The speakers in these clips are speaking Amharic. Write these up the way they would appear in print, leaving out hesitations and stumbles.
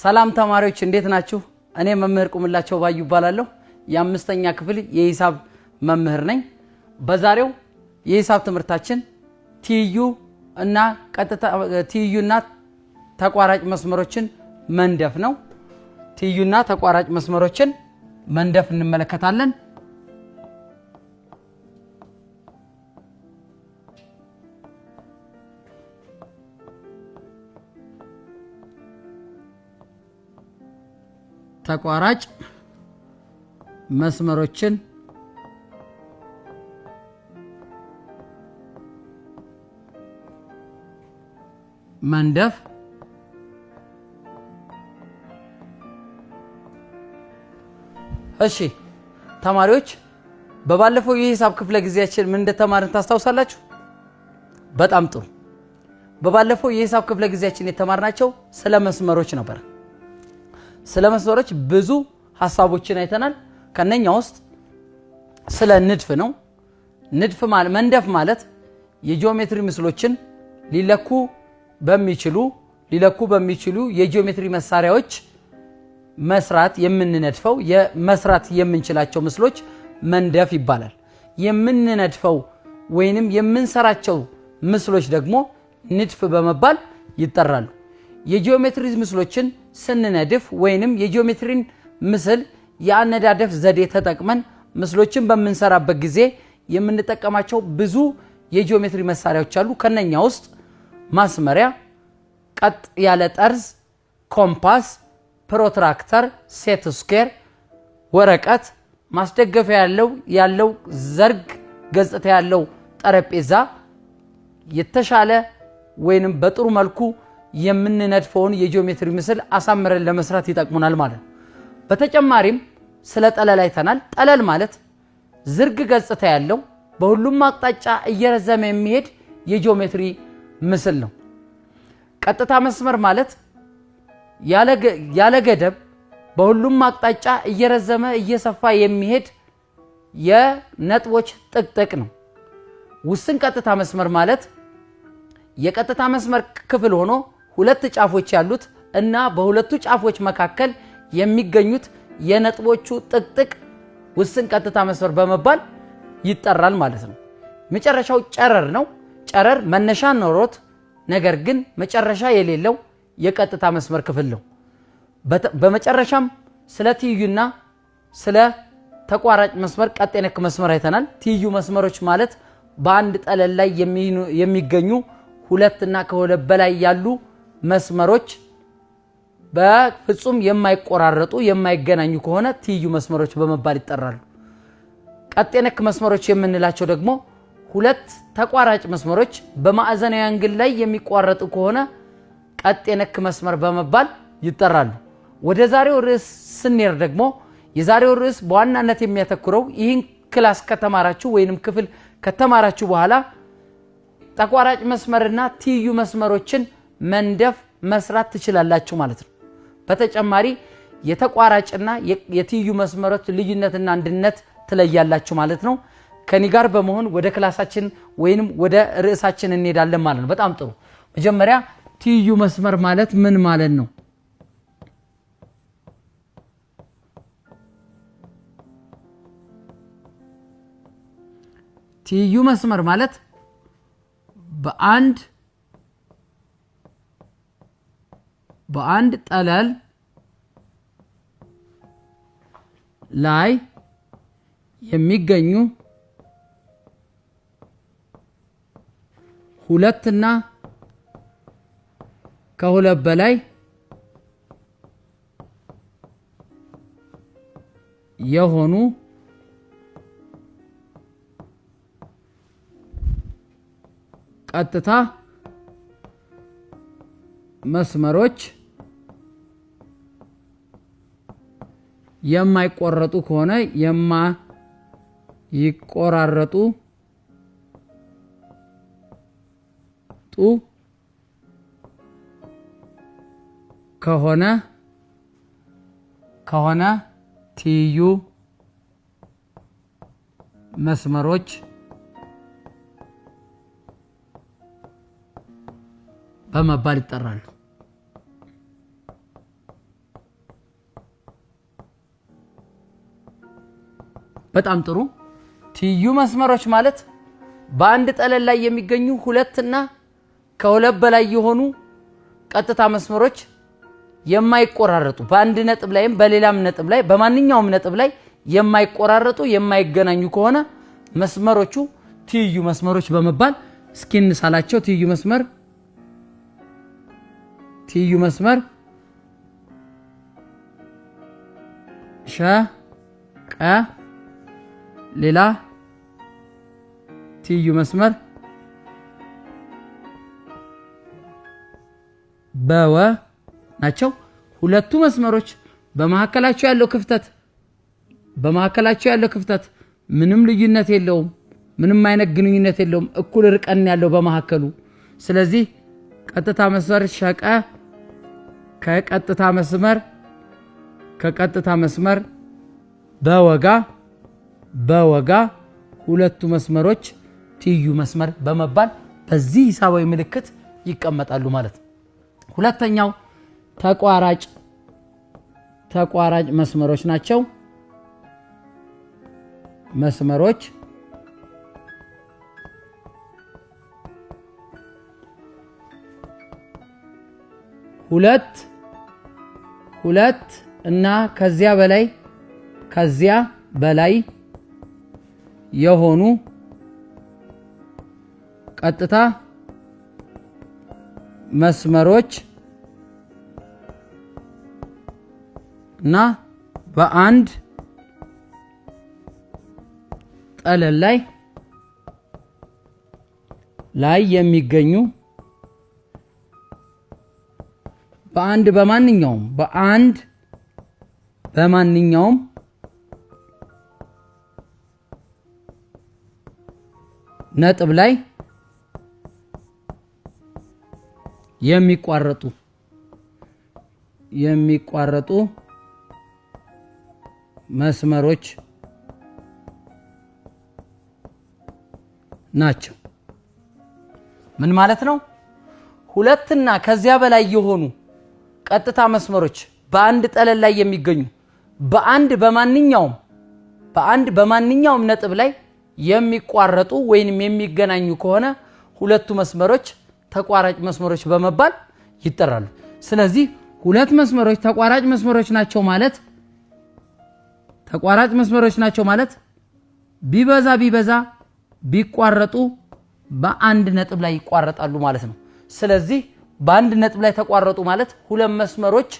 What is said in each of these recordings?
ሰላም ተማሪዎች እንዴት ናችሁ? እኔ መምህር ቁምላቸው ባዩ ይባላለሁ። የአምስተኛ ክፍል የሂሳብ መምህር ነኝ። በዛሬው የሂሳብ ትምህርታችን ትይዩና ተቋራጭ መስመሮችን መንደፍ ነው። ትይዩና ተቋራጭ መስመሮችን መንደፍ እንመለከታለን። ተቋራጭ መስመሮችን መንደፍ እሺ ተማሪዎች በባለፈው የሂሳብ ክፍለ ጊዜያችን ምን እንደተማርን ታስታውሳላችሁ? በጣም ጥሩ። በባለፈው የሂሳብ ክፍለ ጊዜያችን የተማርናቸው ስለ መስመሮች ነበር። ስለ መስመሮች ብዙ ሐሳቦችን አይተናል። ከነኛ ውስጥ ስለ ንድፍ ነው። መንደፍ ማለት የጂኦሜትሪ ምስሎችን ሊለኩ በሚችሉ የጂኦሜትሪ መሳሪያዎች መስራት የምንነድፈው መስራት የምንችላቸው ምስሎች መንደፍ ይባላል። የምንነድፈው ወይንም የምንሰራቸው ምስሎች ደግሞ ንድፍ በመባል ይጠራሉ። የጂኦሜትሪ ምስሎችን ስንነድፍ ወይንም የጂኦሜትሪን ምስል የአነዳደፍ ዘዴ ተጠቅመን ምስሎችን በመንሰራበት ጊዜ የምንጠቀማቸው ብዙ የጂኦሜትሪ መሳሪያዎች አሉ። ከነኛ ውስጥ ማስመሪያ፣ ቀጥ ያለ ጠርዝ፣ ኮምፓስ፣ ፕሮትራክተር፣ ሴት ስኩዌር፣ ወረቀት፣ ማስደገፊያ ያለው ዘርግ ገጽታ ያለው ጠረጴዛ የተሻለ ወይንም በጥሩ መልኩ የምንነድፈውን የጂኦሜትሪ ምስል አሳምረን ለመስራት ይጠቅሙናል ማለት ነው። በተጨማሪም ስለ ጠለል አይተናል። ጠለል ማለት ዝርግ ገጽታ ያለው በሁሉም አቅጣጫ እየረዘመ የሚሄድ የጂኦሜትሪ ምስል ነው። ቀጥታ መስመር ማለት ያለ ገደብ በሁሉም አቅጣጫ እየረዘመ እየሰፋ የሚሄድ የነጥቦች ጥቅጥቅ ነው። ውስን ቀጥታ መስመር ማለት የቀጥታ መስመር ክፍል ሆኖ ሁለት ጫፎች ያሉት እና በሁለቱ ጫፎች መካከል የሚገኙት የነጥቦቹ ጥቅጥቅ ውስን ቀጥታ መስመር በመባል ይጠራል ማለት ነው። መጨረሻው ጨረር ነው። ጨረር መነሻ ኖሮት ነገር ግን መጨረሻ የሌለው የቀጥታ መስመር ክፍል ነው። በመጨረሻም ስለ ትይዩና ስለ ተቋራጭ መስመር ቀጥ ነክ መስመር አይተናል። ትይዩ መስመሮች ማለት በአንድ ጠለል ላይ የሚገኙ ሁለትና ከሁለት በላይ ያሉ መስመሮች በፍጹም የማይቆራረጡ የማይገናኙ ከሆነ ትይዩ መስመሮች በመባል ይጠራሉ። ቀጥ ነክ መስመሮች የምንላቸው ደግሞ ሁለት ተቋራጭ መስመሮች በማዕዘናዊ አንግል ላይ የሚቋረጡ ከሆነ ቀጥ ነክ መስመር በመባል ይጠራሉ። ወደ ዛሬው ርዕስ ስንሄድ ደግሞ የዛሬው ርዕስ በዋናነት የሚያተኩረው ይህን ክላስ ከተማራችሁ ወይንም ክፍል ከተማራችሁ በኋላ ተቋራጭ መስመርና ትይዩ መስመሮችን መንደፍ መስራት ትችላላችሁ ማለት ነው። በተጨማሪ የተቋራጭና የትይዩ መስመሮች ልዩነትና አንድነት ትለያላችሁ ማለት ነው። ከኒ ጋር በመሆን ወደ ክላሳችን ወይንም ወደ ርዕሳችን እንሄዳለን ማለት ነው። በጣም ጥሩ። መጀመሪያ ትይዩ መስመር ማለት ምን ማለት ነው? ትይዩ መስመር ማለት በአንድ ጠለል ላይ የሚገኙ ሁለትና ከሁለት በላይ የሆኑ ቀጥታ መስመሮች የማይቆረጡ ከሆነ የማይቆራረጡ ከሆነ ትይዩ መስመሮች በመባል ይጠራሉ። በጣም ጥሩ ትይዩ መስመሮች ማለት በአንድ ጠለል ላይ የሚገኙ ሁለትና ከሁለት በላይ የሆኑ ቀጥታ መስመሮች የማይቆራረጡ በአንድ ነጥብ ላይም በሌላም ነጥብ ላይ በማንኛውም ነጥብ ላይ የማይቆራረጡ የማይገናኙ ከሆነ መስመሮቹ ትይዩ መስመሮች በመባል እስኪንሳላቸው ትይዩ መስመር ሸ ቀ ሌላ ትይዩ መስመር በወ ናቸው ሁለቱ መስመሮች በመሐከላቸው ያለው ክፍተት ምንም ልዩነት የለውም ምንም አይነት ግንኙነት የለውም እኩል ርቀን ያለው በመሐከሉ ስለዚህ ቀጥታ መስመር ሸቀ ከቀጥታ መስመር በወጋ ሁለቱ መስመሮች ትይዩ መስመር በመባል በዚህ ሂሳባዊ ምልክት ይቀመጣሉ ማለት ነው ሁለተኛው ተቋራጭ መስመሮች ናቸው መስመሮች ሁለት እና ከዚያ በላይ የሆኑ ቀጥታ መስመሮች እና በአንድ ጠለል ላይ የሚገኙ በአንድ በማንኛውም ነጥብ ላይ የሚቋረጡ መስመሮች ናቸው ምን ማለት ነው ሁለትና ከዚያ በላይ የሆኑ ቀጥታ መስመሮች በአንድ ጠለል ላይ የሚገኙ በአንድ በማንኛውም ነጥብ ላይ የሚቋረጡ ወይንም የሚገናኙ ከሆነ ሁለቱ መስመሮች ተቋራጭ መስመሮች በመባል ይጠራሉ ስለዚህ ሁለት መስመሮች ተቋራጭ መስመሮች ናቸው ማለት ቢበዛ ቢቋረጡ በአንድ ነጥብ ላይ ይቋረጣሉ ማለት ነው ስለዚህ በአንድ ነጥብ ላይ ተቋረጡ ማለት ሁለት መስመሮች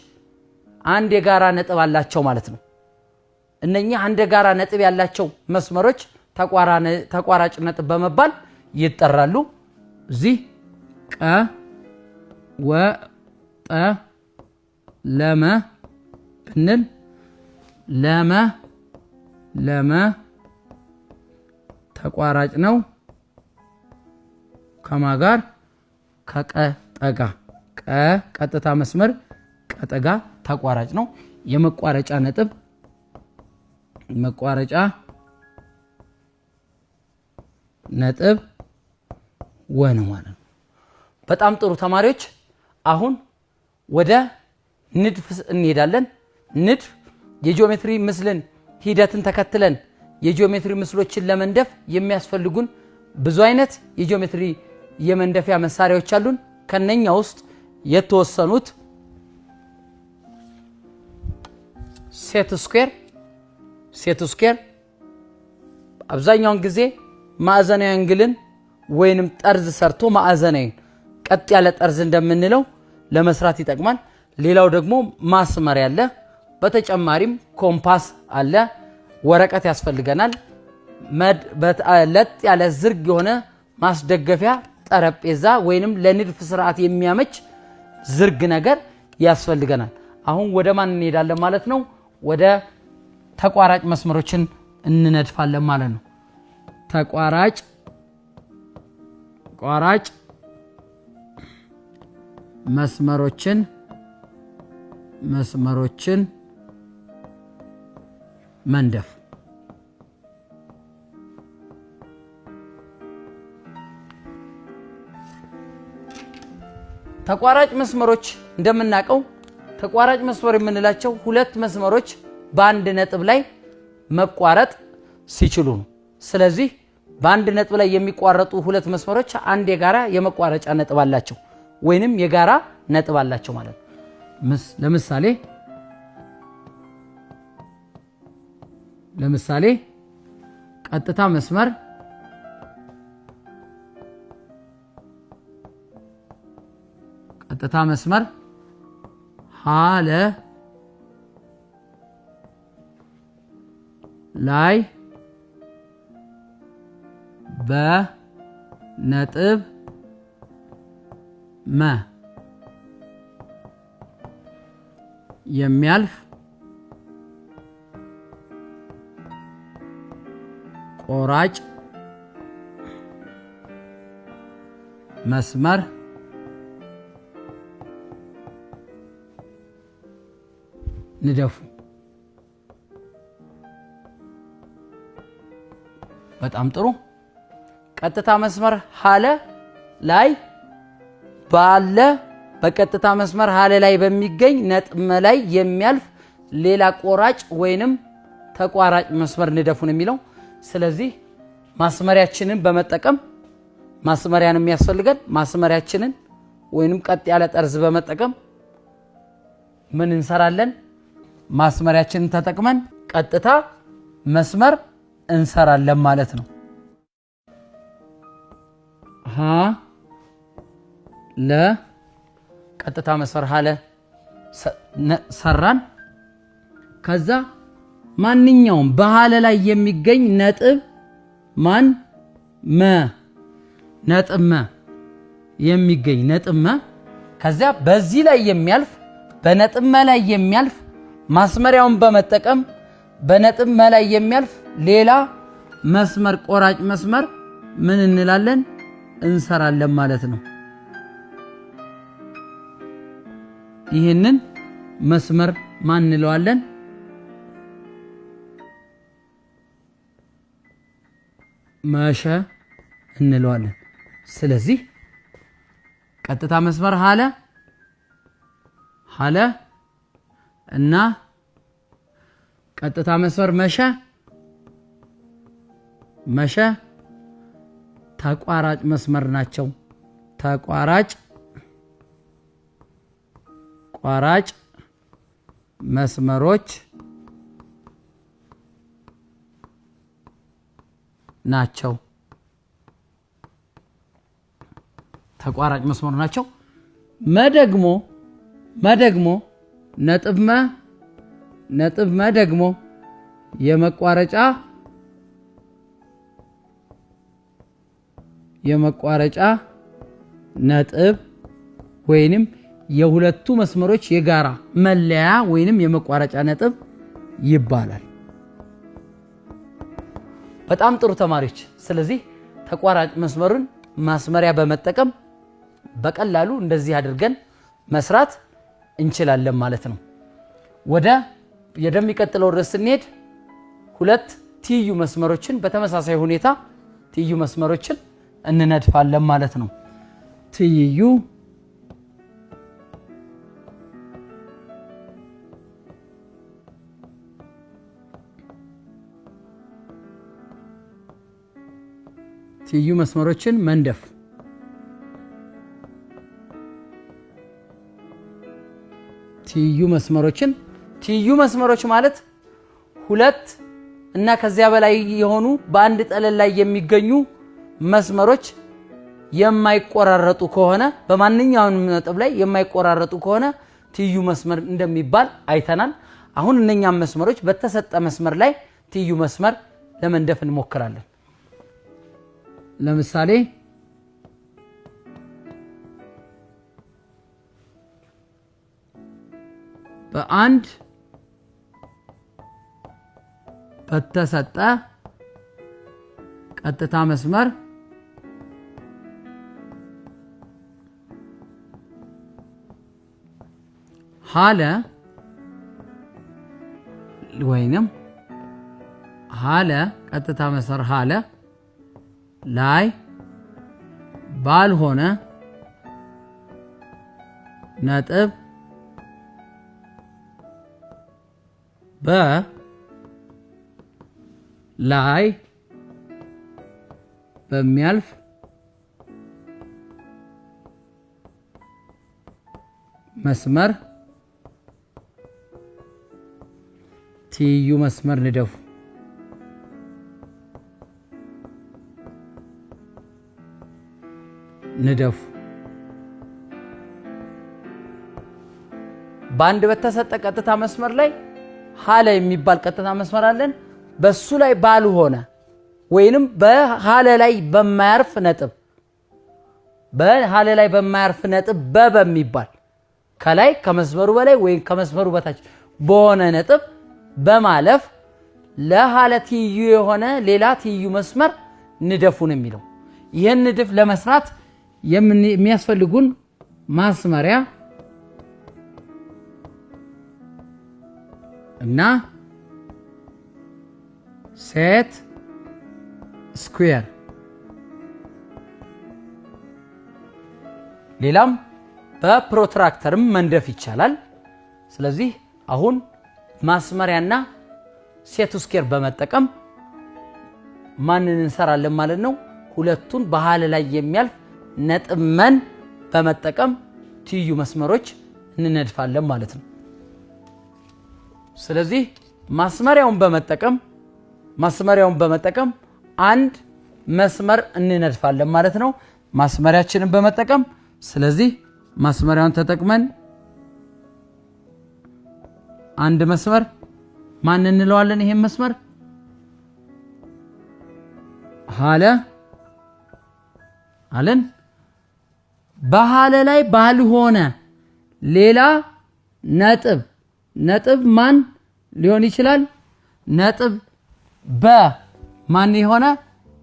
አንድ የጋራ ነጥብ አላቸው ማለት ነው እነኛ አንድ የጋራ ነጥብ ያላቸው መስመሮች ተቋራጭ ነጥብ በመባል ይጠራሉ እዚህ ቀ ወ ጠ ለመ ብንል ለመ ተቋራጭ ነው ከማጋር ከቀጠጋ ቀጥታ መስመር ቀጠጋ ተቋራጭ ነው የመቋረጫ ነጥብ ወነ ማለት ነው በጣም ጥሩ ተማሪዎች አሁን ወደ ንድፍ እንሄዳለን ንድፍ የጂኦሜትሪ ምስልን ሂደትን ተከትለን የጂኦሜትሪ ምስሎችን ለመንደፍ የሚያስፈልጉን ብዙ አይነት የጂኦሜትሪ የመንደፊያ መሳሪያዎች አሉን ከነኛ ውስጥ የተወሰኑት ሴት ስኩዌር አብዛኛውን ጊዜ ማዕዘናዊ አንግልን ወይንም ጠርዝ ሰርቶ ማዕዘናዊ ቀጥ ያለ ጠርዝ እንደምንለው ለመስራት ይጠቅማል ሌላው ደግሞ ማስመር ያለ በተጨማሪም ኮምፓስ አለ ወረቀት ያስፈልገናል ለጥ ያለ ዝርግ የሆነ ማስደገፊያ ጠረጴዛ ወይንም ለንድፍ ስርዓት የሚያመች ዝርግ ነገር ያስፈልገናል አሁን ወደ ማን እንሄዳለን ማለት ነው ወደ ተቋራጭ መስመሮችን እንነድፋለን ማለት ነው ተቋራጭ መስመሮችን መንደፍ ተቋራጭ መስመሮች እንደምናቀው ተቋራጭ መስመር የምንላቸው ሁለት መስመሮች በአንድ ነጥብ ላይ መቋረጥ ሲችሉ ነው። ስለዚህ በአንድ ነጥብ ላይ የሚቋረጡ ሁለት መስመሮች አንድ የጋራ የመቋረጫ ነጥብ አላቸው ወይንም የጋራ ነጥብ አላቸው ማለት ነው። ለምሳሌ ቀጥታ መስመር ሀለ ላይ በነጥብ መ የሚያልፍ ቆራጭ መስመር ንደፉ። በጣም ጥሩ። ቀጥታ መስመር ሀለ ላይ ባለ በቀጥታ መስመር ሀለ ላይ በሚገኝ ነጥብ ላይ የሚያልፍ ሌላ ቆራጭ ወይንም ተቋራጭ መስመር ንደፉ ነው የሚለው። ስለዚህ ማስመሪያችንን በመጠቀም ማስመሪያን የሚያስፈልገን ማስመሪያችንን ወይንም ቀጥ ያለ ጠርዝ በመጠቀም ምን እንሰራለን? ማስመሪያችንን ተጠቅመን ቀጥታ መስመር እንሰራለን ማለት ነው። ሀ ለ ቀጥታ መስመር ሀለ ሰራን። ከዛ ማንኛውም በሀለ ላይ የሚገኝ ነጥብ ማን መ ነጥብ መ የሚገኝ ነጥብ መ ከዛ በዚህ ላይ የሚያልፍ በነጥብ መ ላይ የሚያልፍ ማስመሪያውን በመጠቀም በነጥብ መ ላይ የሚያልፍ ሌላ መስመር ቆራጭ መስመር ምን እንላለን? እንሰራለን ማለት ነው። ይሄንን መስመር ማን እንለዋለን? መሸ እንለዋለን። ስለዚህ ቀጥታ መስመር ሀለ እና ቀጥታ መስመር መሸ ተቋራጭ መስመር ናቸው። ቋራጭ መስመሮች ናቸው። ተቋራጭ መስመር ናቸው። መደግሞ ነጥብ መ ደግሞ የመቋረጫ ነጥብ ወይንም የሁለቱ መስመሮች የጋራ መለያ ወይንም የመቋረጫ ነጥብ ይባላል። በጣም ጥሩ ተማሪዎች። ስለዚህ ተቋራጭ መስመሩን ማስመሪያ በመጠቀም በቀላሉ እንደዚህ አድርገን መስራት እንችላለን ማለት ነው። ወደሚቀጥለው ርዕስ ስንሄድ ሁለት ትይዩ መስመሮችን በተመሳሳይ ሁኔታ ትይዩ መስመሮችን እንነድፋለን ማለት ነው። ትይዩ መስመሮችን መንደፍ። ትይዩ መስመሮች ማለት ሁለት እና ከዚያ በላይ የሆኑ በአንድ ጠለል ላይ የሚገኙ መስመሮች የማይቆራረጡ ከሆነ በማንኛውም ነጥብ ላይ የማይቆራረጡ ከሆነ ትይዩ መስመር እንደሚባል አይተናል። አሁን እነኛም መስመሮች በተሰጠ መስመር ላይ ትይዩ መስመር ለመንደፍ እንሞክራለን። ለምሳሌ በአንድ በተሰጠ ቀጥታ መስመር ሀለ ወይንም ቀጥታ መስመር ሀለ ላይ ባልሆነ ነጥብ ላይ በሚያልፍ መስመር ትይዩ መስመር ንደፉ በአንድ በተሰጠ ቀጥታ መስመር ላይ ሀለ የሚባል ቀጥታ መስመር አለን በሱ ላይ ባልሆነ ወይንም በሀለ ላይ በማያርፍ ነጥብ በሚባል ከላይ ከመስመሩ በላይ ወይም ከመስመሩ በታች በሆነ ነጥብ በማለፍ ለሀለ ትይዩ የሆነ ሌላ ትይዩ መስመር ንደፉ ነው የሚለው ይሄን ንድፍ ለመስራት የሚያስፈልጉን ማስመሪያ እና ሴት ስኩዌር ሌላም በፕሮትራክተርም መንደፍ ይቻላል ስለዚህ አሁን ማስመሪያና ሴት ስኩዌር በመጠቀም ማንን እንሰራለን ማለት ነው ሁለቱን በሀለ ላይ የሚያልፍ ነጥብ መን በመጠቀም ትይዩ መስመሮች እንነድፋለን ማለት ነው ስለዚህ ማስመሪያውን በመጠቀም አንድ መስመር እንነድፋለን ማለት ነው ማስመሪያችንን በመጠቀም ስለዚህ ማስመሪያውን ተጠቅመን አንድ መስመር ማን እንለዋለን ይሄን መስመር ሀለ አለን በሀለ ላይ ባልሆነ ሌላ ነጥብ ማን ሊሆን ይችላል ነጥብ በማን የሆነ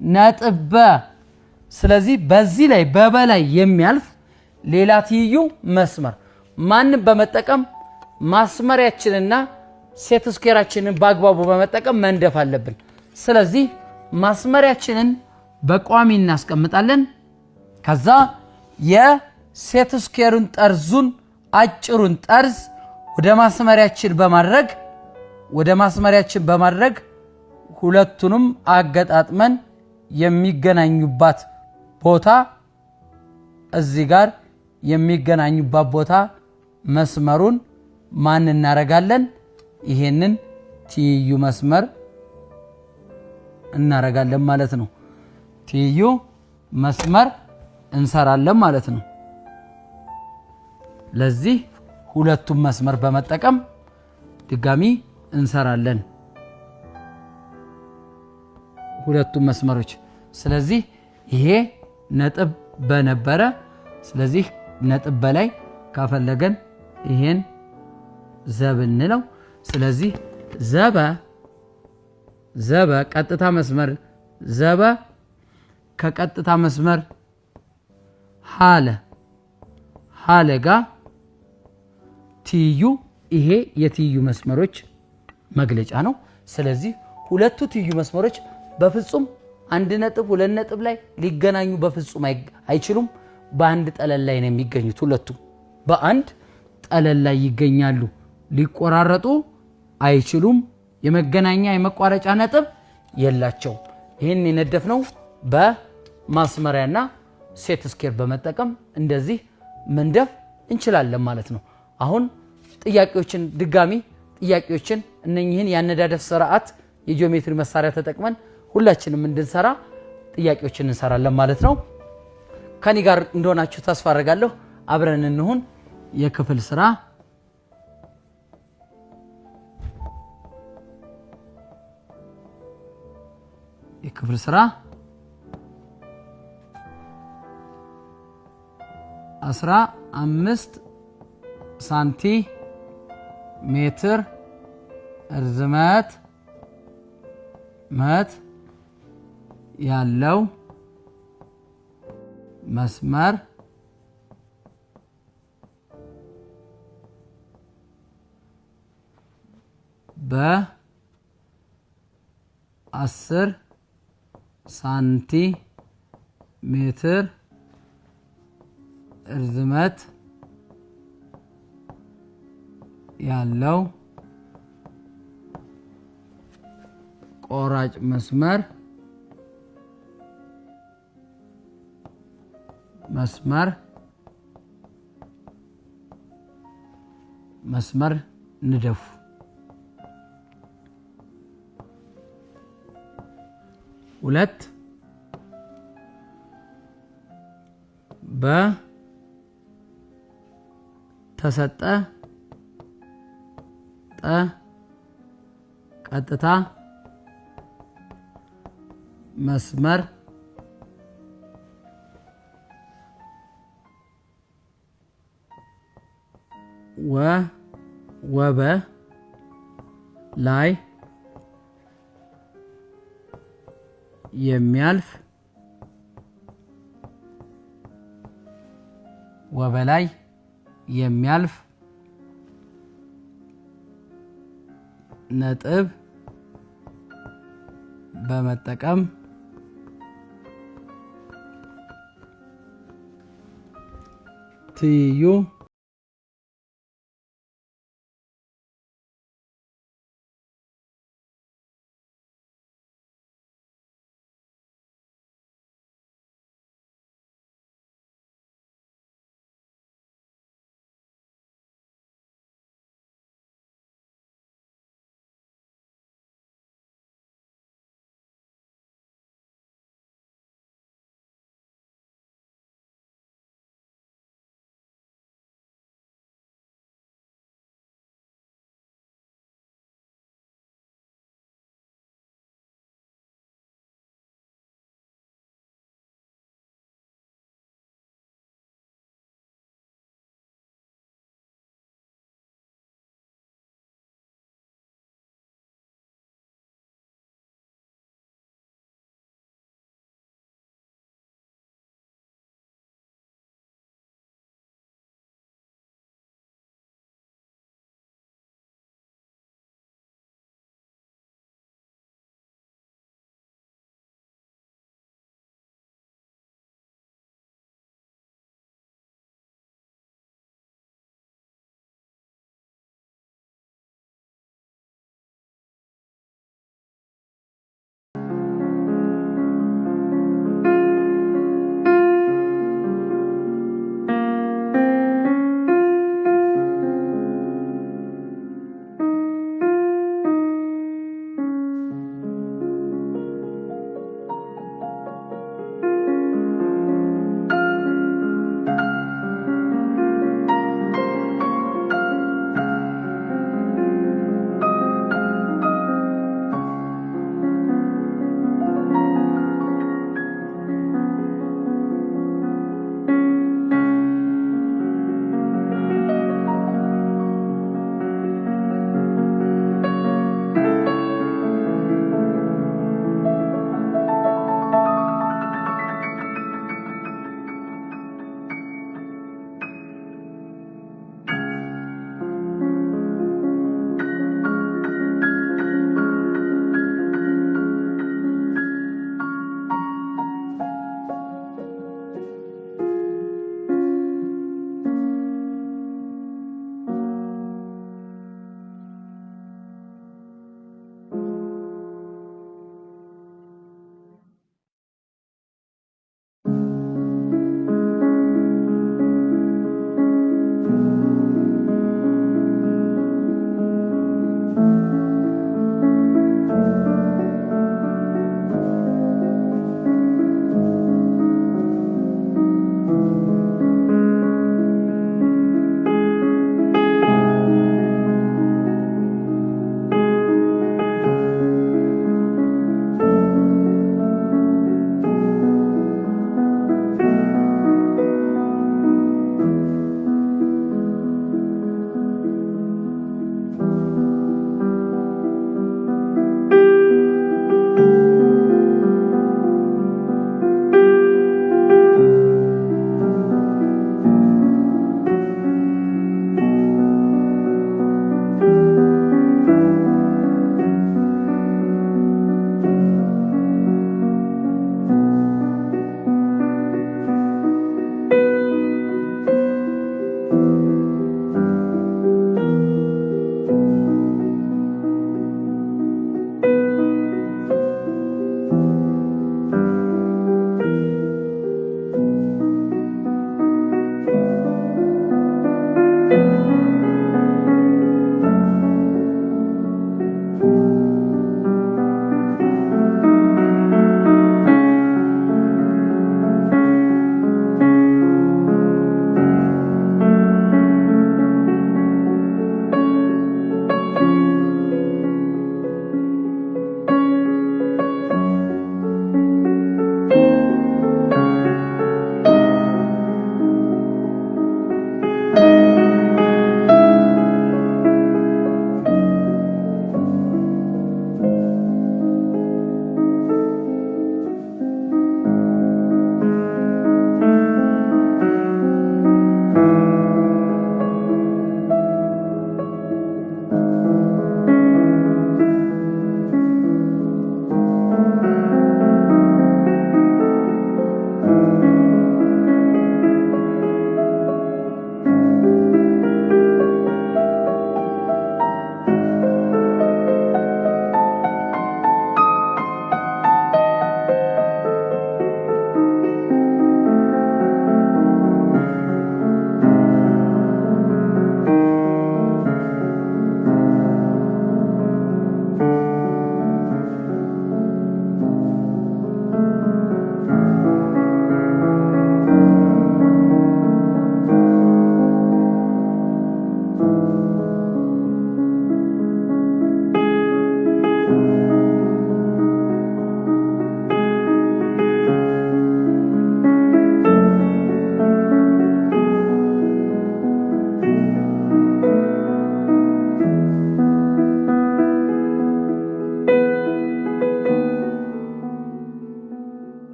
ነጥብ በ ስለዚህ በዚህ ላይ በበላይ የሚያልፍ ሌላ ትይዩ መስመር ማንን በመጠቀም ማስመሪያችንና ሴት ስኩዌራችንን በአግባቡ በመጠቀም መንደፍ አለብን ስለዚህ ማስመሪያችንን በቋሚ እናስቀምጣለን ከዛ የሴት ስኩዌሩን ጠርዙን አጭሩን ጠርዝ ወደ ማስመሪያችን በማድረግ ሁለቱንም አገጣጥመን የሚገናኙባት ቦታ እዚህ ጋር የሚገናኙባት ቦታ መስመሩን ማን እናረጋለን ይሄንን ትይዩ መስመር እናረጋለን ማለት ነው ትይዩ መስመር እንሰራለን ማለት ነው ለዚህ ሁለቱም መስመር በመጠቀም ድጋሚ እንሰራለን ሁለቱም መስመሮች ስለዚህ ይሄ ነጥብ በነበረ ስለዚህ ነጥብ በላይ ካፈለገን ይሄን ዘብ እንለው ስለዚህ ዘበ ቀጥታ መስመር ዘበ ከቀጥታ መስመር ሀለ ጋር ትይዩ ይሄ የትይዩ መስመሮች መግለጫ ነው ስለዚህ ሁለቱ ትይዩ መስመሮች በፍጹም አንድ ነጥብ ሁለት ነጥብ ላይ ሊገናኙ በፍጹም አይችሉም በአንድ ጠለል ላይ ነው የሚገኙት ሁለቱ በአንድ ጠለል ላይ ይገኛሉ ሊቆራረጡ አይችሉም የመገናኛ የመቋረጫ ነጥብ የላቸው ይሄን የነደፍነው በማስመሪያና ሴት ስኩዌር በመጠቀም እንደዚህ መንደፍ እንችላለን ማለት ነው አሁን ጥያቄዎችን እነኚህን ያነዳደፍ ስርዓት የጂኦሜትሪ መሳሪያ ተጠቅመን ሁላችንም እንድንሰራ ጥያቄዎችን እንሰራለን ማለት ነው ከኔ ጋር እንደሆናችሁ ተስፋ አደርጋለሁ አብረን እንሁን የክፍል ስራ የክፍል ስራ 15 ሳንቲሜትር ርዝመት ያለው መስመር በ10 ሳንቲሜትር ርዝመት ያለው ቆራጭ መስመር ንደፉ። ሁለት በተሰጠ ቀጥታ መስመር ወበ ላይ የሚያልፍ ነጥብ በመጠቀም ትይዩ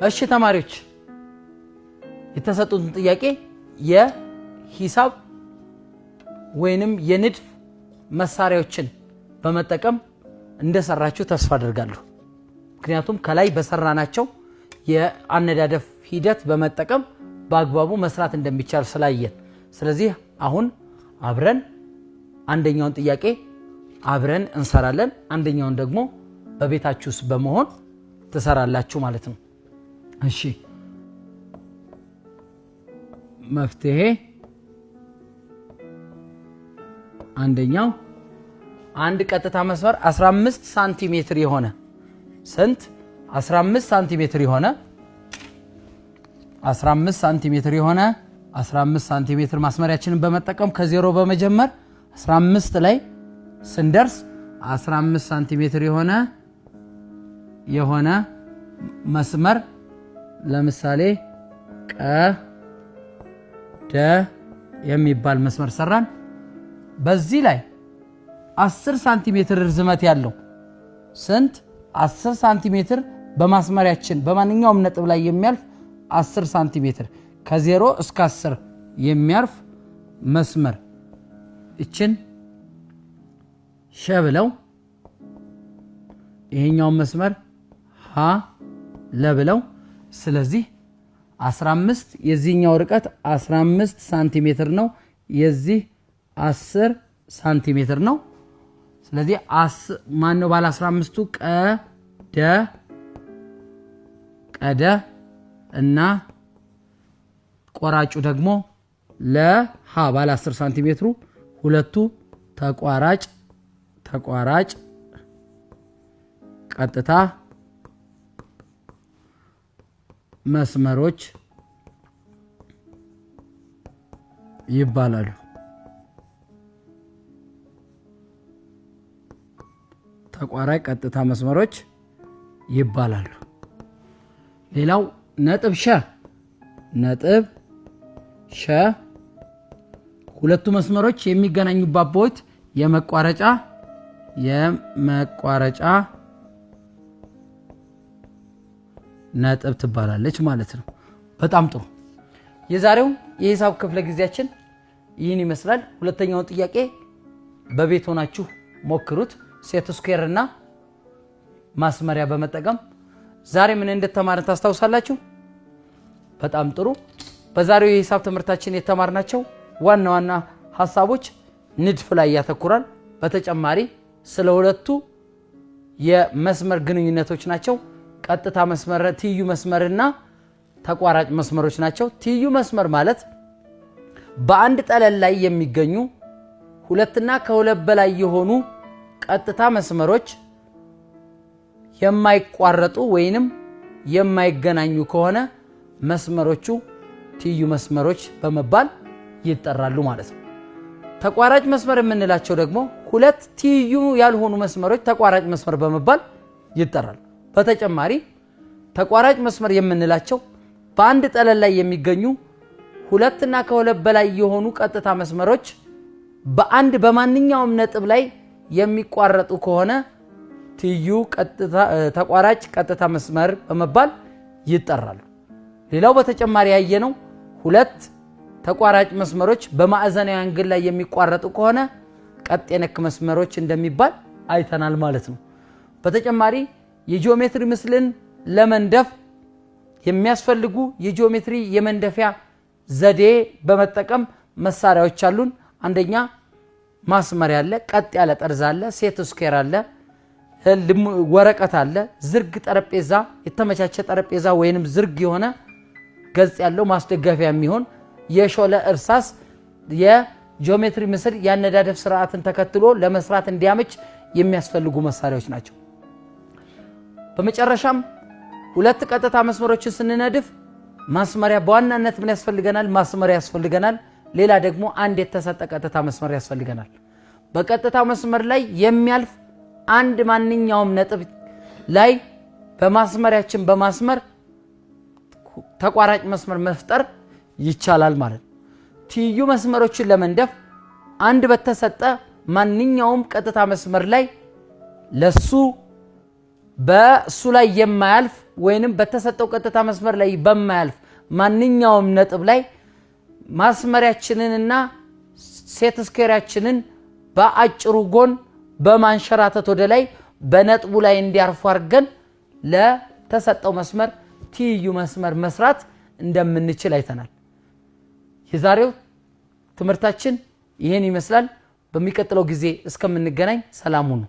እሺ ተማሪዎች የተሰጡትን ጥያቄ የሂሳብ ወይንም የንድፍ መሳሪያዎችን በመጠቀም እንደሰራችሁ ተስፋ አደርጋለሁ። ምክንያቱም ከላይ በሰራናቸው የአነዳደፍ ሂደት በመጠቀም በአግባቡ መስራት እንደሚቻል ስላየን፣ ስለዚህ አሁን አብረን አንደኛውን ጥያቄ አብረን እንሰራለን፣ አንደኛውን ደግሞ በቤታችሁስ በመሆን ትሰራላችሁ ማለት ነው። እሺ መፍትሄ አንደኛው አንድ ቀጥታ መስመር 15 ሳንቲሜትር የሆነ ስንት 15 ሳንቲሜትር የሆነ 15 ሳንቲሜትር የሆነ 15 ሳንቲሜትር ማስመሪያችንን በመጠቀም ከዜሮ በመጀመር 15 ላይ ስንደርስ 15 ሳንቲሜትር የሆነ መስመር ለምሳሌ ቀደ የሚባል መስመር ሰራን። በዚህ ላይ 10 ሳንቲሜትር ርዝመት ያለው ስንት 10 ሳንቲሜትር በማስመሪያችን በማንኛውም ነጥብ ላይ የሚያልፍ 10 ሳንቲሜትር ከ0 እስከ 10 የሚያርፍ መስመር እችን ሸ ብለው ይሄኛው መስመር ሀ ለብለው ስለዚህ 15 የዚህኛው ርቀት 15 ሳንቲሜትር ነው፣ የዚህ 10 ሳንቲሜትር ነው። ስለዚህ ማን ነው ባለ 15ቱ ቀደ እና ቆራጩ ደግሞ ለሃ ባለ 10 ሳንቲሜትሩ ሁለቱ ተቋራጭ ቀጥታ መስመሮች ይባላሉ። ተቋራጭ ቀጥታ መስመሮች ይባላሉ። ሌላው ነጥብ ሸ ሁለቱ መስመሮች የሚገናኙበት ቦታ የመቋረጫ ነጥብ ትባላለች ማለት ነው። በጣም ጥሩ። የዛሬው የሂሳብ ክፍለ ጊዜያችን ይህን ይመስላል። ሁለተኛውን ጥያቄ በቤት ሆናችሁ ሞክሩት። ሴት ስኩዌር እና ማስመሪያ በመጠቀም ዛሬ ምን እንደተማርን ታስታውሳላችሁ? በጣም ጥሩ። በዛሬው የሂሳብ ትምህርታችን የተማርናቸው ዋና ዋና ሐሳቦች ንድፍ ላይ ያተኩራል። በተጨማሪ ስለ ሁለቱ የመስመር ግንኙነቶች ናቸው። ቀጥታ መስመር፣ ትይዩ መስመርና ተቋራጭ መስመሮች ናቸው። ትይዩ መስመር ማለት በአንድ ጠለል ላይ የሚገኙ ሁለትና ከሁለት በላይ የሆኑ ቀጥታ መስመሮች የማይቋረጡ ወይንም የማይገናኙ ከሆነ መስመሮቹ ትይዩ መስመሮች በመባል ይጠራሉ ማለት ነው። ተቋራጭ መስመር የምንላቸው ደግሞ ሁለት ትይዩ ያልሆኑ መስመሮች ተቋራጭ መስመር በመባል ይጠራሉ። በተጨማሪ ተቋራጭ መስመር የምንላቸው በአንድ ጠለል ላይ የሚገኙ ሁለትና ከሁለት በላይ የሆኑ ቀጥታ መስመሮች በአንድ በማንኛውም ነጥብ ላይ የሚቋረጡ ከሆነ ትይዩ ተቋራጭ ቀጥታ መስመር በመባል ይጠራሉ። ሌላው በተጨማሪ ያየነው ሁለት ተቋራጭ መስመሮች በማዕዘናዊ አንግል ላይ የሚቋረጡ ከሆነ ቀጥ የነክ መስመሮች እንደሚባል አይተናል ማለት ነው። በተጨማሪ የጂኦሜትሪ ምስልን ለመንደፍ የሚያስፈልጉ የጂኦሜትሪ የመንደፊያ ዘዴ በመጠቀም መሳሪያዎች አሉን። አንደኛ ማስመሪያ አለ፣ ቀጥ ያለ ጠርዝ አለ፣ ሴት ስኩዌር አለ፣ ወረቀት አለ፣ ዝርግ ጠረጴዛ፣ የተመቻቸ ጠረጴዛ ወይንም ዝርግ የሆነ ገጽ ያለው ማስደገፊያ የሚሆን የሾለ እርሳስ የጂኦሜትሪ ምስል ያነዳደፍ ስርዓትን ተከትሎ ለመስራት እንዲያመች የሚያስፈልጉ መሳሪያዎች ናቸው። በመጨረሻም ሁለት ቀጥታ መስመሮችን ስንነድፍ ማስመሪያ በዋናነት ምን ያስፈልገናል? ማስመሪያ ያስፈልገናል። ሌላ ደግሞ አንድ የተሰጠ ቀጥታ መስመር ያስፈልገናል። በቀጥታ መስመር ላይ የሚያልፍ አንድ ማንኛውም ነጥብ ላይ በማስመሪያችን በማስመር ተቋራጭ መስመር መፍጠር ይቻላል ማለት ነው። ትይዩ መስመሮችን ለመንደፍ አንድ በተሰጠ ማንኛውም ቀጥታ መስመር ላይ በሱ ላይ የማያልፍ ወይንም በተሰጠው ቀጥታ መስመር ላይ በማያልፍ ማንኛውም ነጥብ ላይ ማስመሪያችንንና ሴት ስኩዌራችንን በአጭሩ ጎን በማንሸራተት ወደ ላይ በነጥቡ ላይ እንዲያርፉ አድርገን ለተሰጠው መስመር ትይዩ መስመር መስራት እንደምንችል አይተናል። የዛሬው ትምህርታችን ይሄን ይመስላል። በሚቀጥለው ጊዜ እስከምንገናኝ ሰላም ሁኑ።